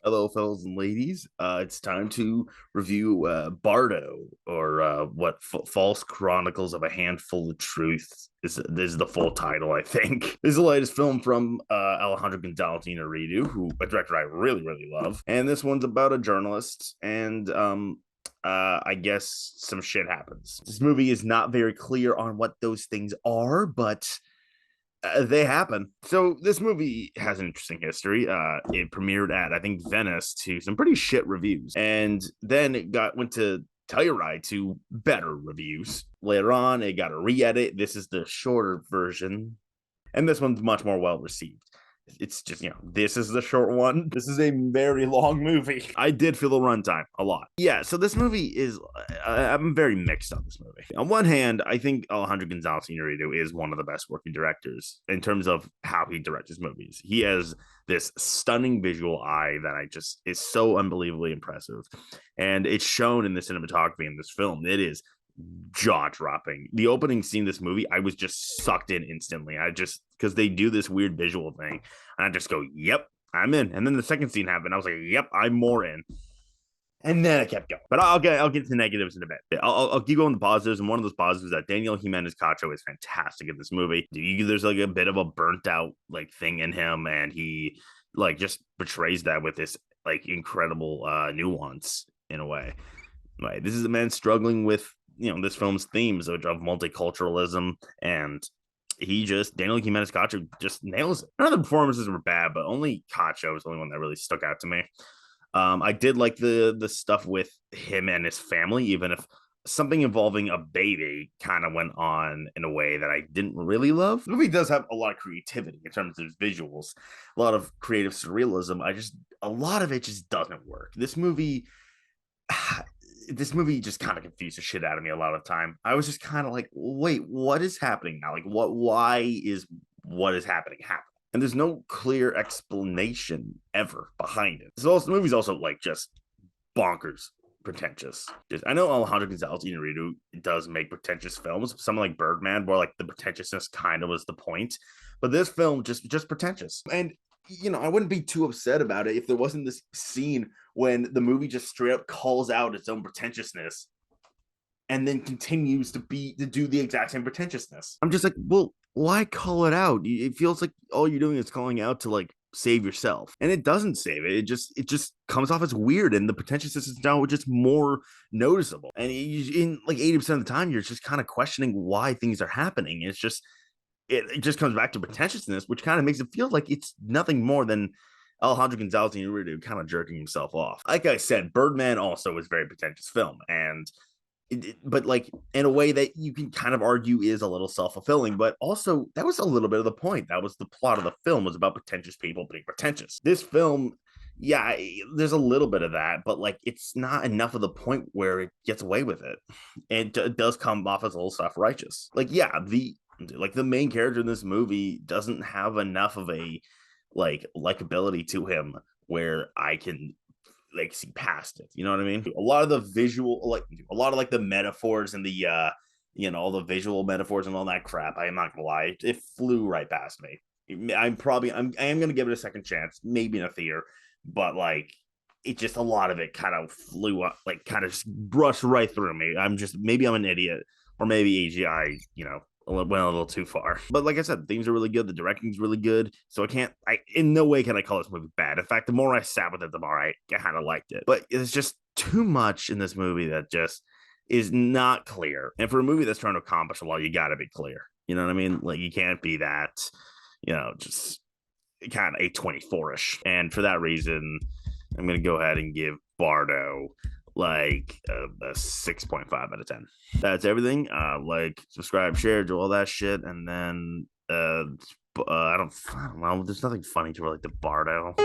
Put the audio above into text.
Hello, fellas and ladies. It's time to review Bardo, or False Chronicles of a Handful of Truth. This is the full title, I think. This is the latest film from Alejandro Gonzalez Inarritu, who a director I really, really love. And this one's about a journalist, and I guess some shit happens. This movie is not very clear on what those things are, but they happen. So this movie has an interesting history. It premiered at, I think, Venice to some pretty shit reviews, and then went to Telluride to better reviews. Later on, it got a re-edit. This is the shorter version, and this one's much more well received. It's just, this is the short one. This is a very long movie. I did feel the runtime a lot. Yeah, so this movie is, I'm very mixed on this movie. On one hand, I think Alejandro Gonzalez Inarritu is one of the best working directors in terms of how he directs his movies. He has this stunning visual eye that is so unbelievably impressive. And it's shown in the cinematography in this film. It is jaw-dropping. The opening scene of this movie, I was just sucked in instantly. Because they do this weird visual thing, and I just go, yep, I'm in. And then the second scene happened. I was like, yep, I'm more in. And then I kept going. But I'll get to the negatives in a bit. I'll keep going to the positives, and one of those positives is that Daniel Jimenez Cacho is fantastic in this movie. There's like a bit of a burnt out like thing in him, and he like just betrays that with this like incredible nuance in a way. Right, this is a man struggling with this film's themes of multiculturalism, and Daniel Jimenez Cacho just nails it. None of the performances were bad, but only Cacho was the only one that really stuck out to me. I did like the stuff with him and his family, even if something involving a baby kind of went on in a way that I didn't really love. The movie does have a lot of creativity in terms of visuals, a lot of creative surrealism. A lot of it just doesn't work. This movie just kind of confused the shit out of me a lot of the time. I was just kind of like, wait, what is happening now? Like, why is what is happening? And there's no clear explanation ever behind it. The movie's also like just bonkers pretentious. I know Alejandro Gonzalez Inarritu does make pretentious films, something like Birdman, where like the pretentiousness kind of was the point. But this film just pretentious. And I wouldn't be too upset about it if there wasn't this scene when the movie just straight up calls out its own pretentiousness and then continues to do the exact same pretentiousness. I'm just like, well, why call it out? It feels like all you're doing is calling out to like save yourself, and it doesn't save it. It just comes off as weird, and the pretentiousness is now just more noticeable. And in like 80% of the time, you're just kind of questioning why things are happening. It's just it just comes back to pretentiousness, which kind of makes it feel like it's nothing more than Alejandro Gonzalez Inarritu kind of jerking himself off. Like I said, Birdman also was a very pretentious film, and but like in a way that you can kind of argue is a little self-fulfilling, but also that was a little bit of the point. That was the plot of the film, was about pretentious people being pretentious. This film, yeah, there's a little bit of that, but like it's not enough of the point where it gets away with it. It does come off as a little self-righteous. Like, yeah, the main character in this movie doesn't have enough of a like likability to him where I can like see past it. You know what I mean? A lot of the visual, like a lot of like the metaphors and the all the visual metaphors and all that crap, I am not gonna lie, it flew right past me. I am gonna give it a second chance, maybe in a theater, but like it just, a lot of it kind of flew up, like kind of just brushed right through me. Maybe I'm an idiot, or maybe AGI, went a little too far. But like I said, themes are really good. The directing's really good. So in no way can I call this movie bad. In fact, the more I sat with it, the more I kind of liked it. But it's just too much in this movie that just is not clear. And for a movie that's trying to accomplish a lot, you got to be clear. You know what I mean? Like, you can't be that, just kind of A24-ish. And for that reason, I'm going to go ahead and give Bardo like a 6.5 out of 10. That's everything. Like, subscribe, share, do all that shit, and then I don't know, there's nothing funny to relate to Bardo.